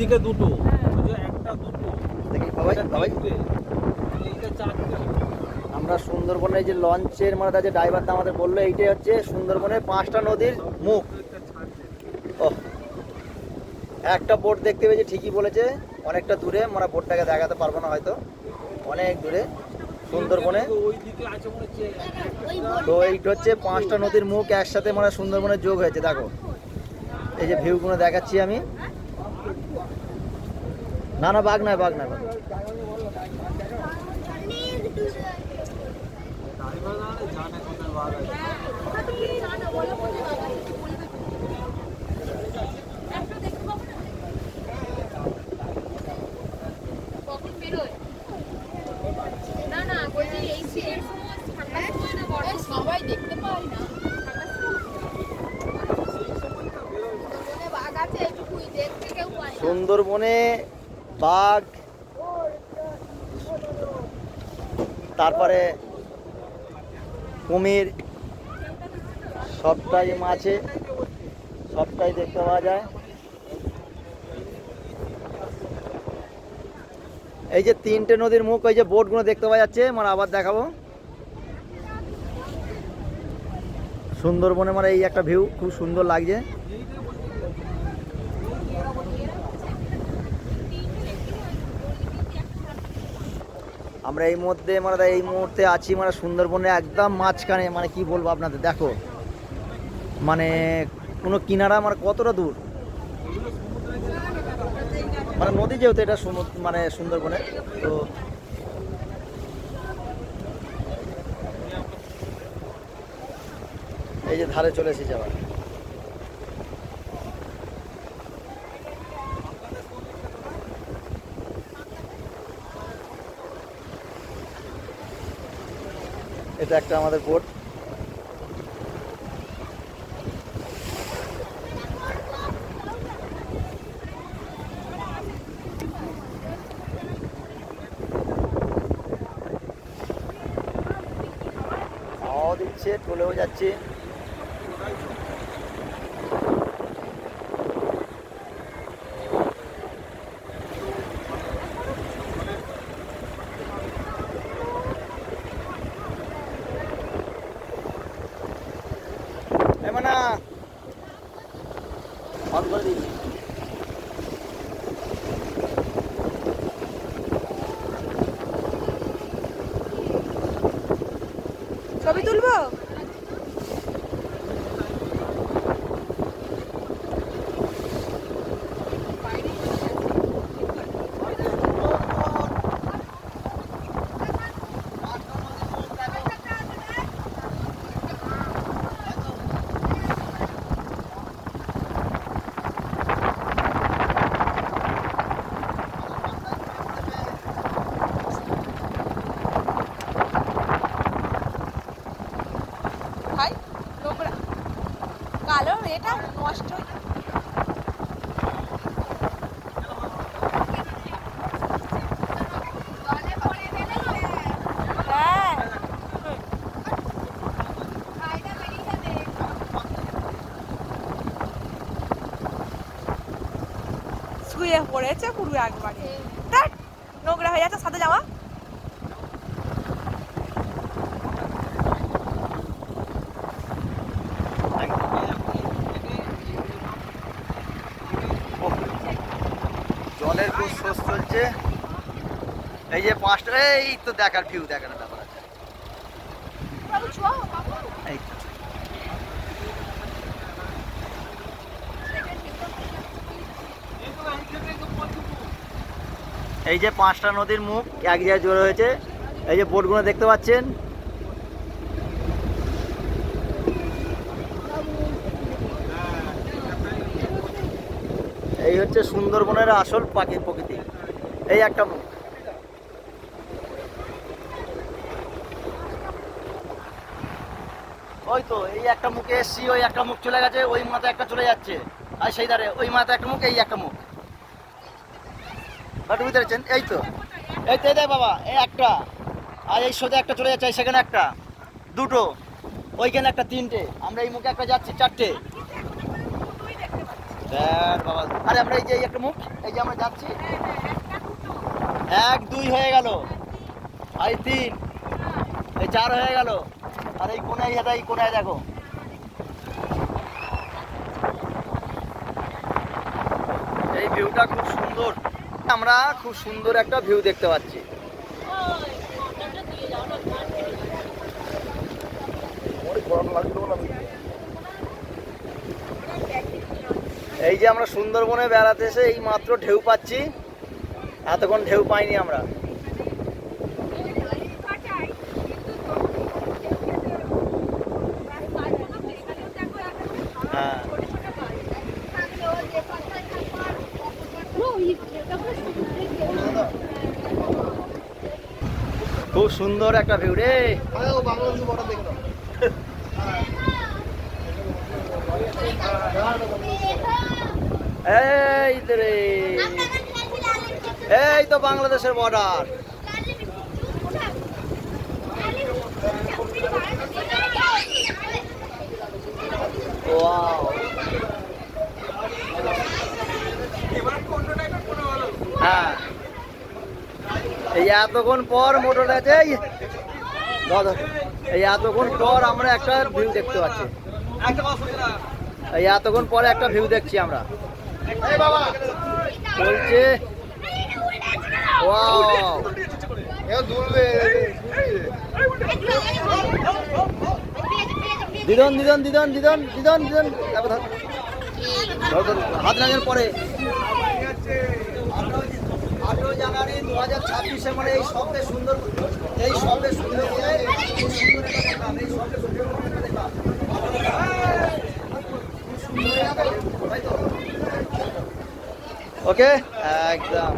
দিকে দুটো, একটা দুটো দেখি বাবাই বাবাই এইটা চারটে। আমরা সুন্দরবনে যে লঞ্চের মানে যে ড্রাইভারটা আমাদের বললো এইটাই হচ্ছে সুন্দরবনের 5টা নদীর মুখ। ও একটা বোট দেখতে পেয়েছি, ঠিকই বলেছে, অনেকটা দূরে, মানে বোটটাকে দেখাতে পারবো না হয়তো, অনেক দূরে সুন্দরবনে। ওইদিকে আছে মনে হচ্ছে তো এইটা হচ্ছে 5টা নদীর মুখ একসাথে মানে সুন্দরবনে যোগ হয়েছে। দেখো এই যে ভিউগুলো দেখাচ্ছি আমি। না না বাঘ নয়, বাঘ নয়, বাঘ। জানে কোথায় বাঘ আছে। সবাই দেখতে পায় না। সুন্দরবনে বাঘ, তারপরে কুমির, সবটাই মাছে, সবটাই দেখতে পাওয়া যায়। এই যে 3টে নদীর মুখ, ওই যে বোটগুলো দেখতে পাওয়া যাচ্ছে, মানে আবার দেখাবো। সুন্দরবনে মানে এই একটা ভিউ খুব সুন্দর লাগছে। আমরা এই মধ্যে মানে এই মুহূর্তে আছি মানে সুন্দরবনে একদম মাঝখানে, মানে কি বলবো আপনাদের, দেখো মানে কোনো কিনারা মানে কতটা দূর, মানে নদী যেহেতু এটা মানে সুন্দরবনে। তো এই যে ধারে চলে এসেছে আবার। এটা একটা আমাদের বোট। হাওয়া দিচ্ছে, চলেও যাচ্ছে। মানে বন্ধ করে দিয়েছি। ছবি তুলবো? ভাই নোংরা কালো এটা নষ্ট হ্যাঁ শুয়ে পড়েছে পুরো একবারে। ধ্যাৎ, নোংরা হয়ে যাচ্ছে সাদা জামা। জলের খুব স্রোত চলছে। এই যে 5টা, এই তো দেখার ভিউ, দেখার ব্যাপার আছে। এই তো। এই যে 5টা নদীর মুখ এক জায়গায় জড়ো হয়েছে। এই যে বোটগুলো দেখতে পাচ্ছেন। এই হচ্ছে সুন্দরবনের আসল প্রকৃতি। এই একটা মুখ। ওই তো এই একটা মুখে এসছি, ওই একটা মুখ চলে গেছে, ওই মাথায় একটা চলে যাচ্ছে, আর সেই ধারে ওই মাথায় একটা মুখ, এই একটা মুখ। বুঝতে পেরেছেন? এই তো এই তো, এই দেখ বাবা, এই একটা, আর এই সোজা একটা চলে যাচ্ছে, সেখানে একটা, দুটো, ওইখানে একটা, 3টে, আমরা এই মুখে একটা যাচ্ছি, 4টে। ব্যাট বাবা, আরে আমরা এই যে এই একটা মুখ, এই যে আমরা যাচ্ছি, 1 2 হয়ে গেল, এই 3, এই 4 হয়ে গেল, আর এই কোনায় এটা, এই কোনায় দেখো, এই ভিউটা খুব সুন্দর। আমরা খুব সুন্দর একটা ভিউ দেখতে পাচ্ছি। এই যে আমরা সুন্দরবনে বেড়াতে এসে এই মাত্র ঢেউ পাচ্ছি, এতক্ষণ ঢেউ পাইনি আমরা। হ্যাঁ, খুব সুন্দর একটা ভিউ রে। এই তো রে, এই তো বাংলাদেশের বর্ডার। ওয়াও, হ্যাঁ, এই এতক্ষণ পর মোটর আছে, এই এতক্ষণ পর আমরা একটা ভিউ দেখতে পাচ্ছি, এই এতক্ষণ পরে একটা ভিউ দেখছি আমরা। বলছে ওয়াও, দিদন দিদন দিদন দিদন দিদন দিদন, হাত রাখার পরে 18 জানুয়ারি 2026 মানে এই সবচেয়ে সুন্দর, এই সবচেয়ে সুন্দর, ওকে একদম।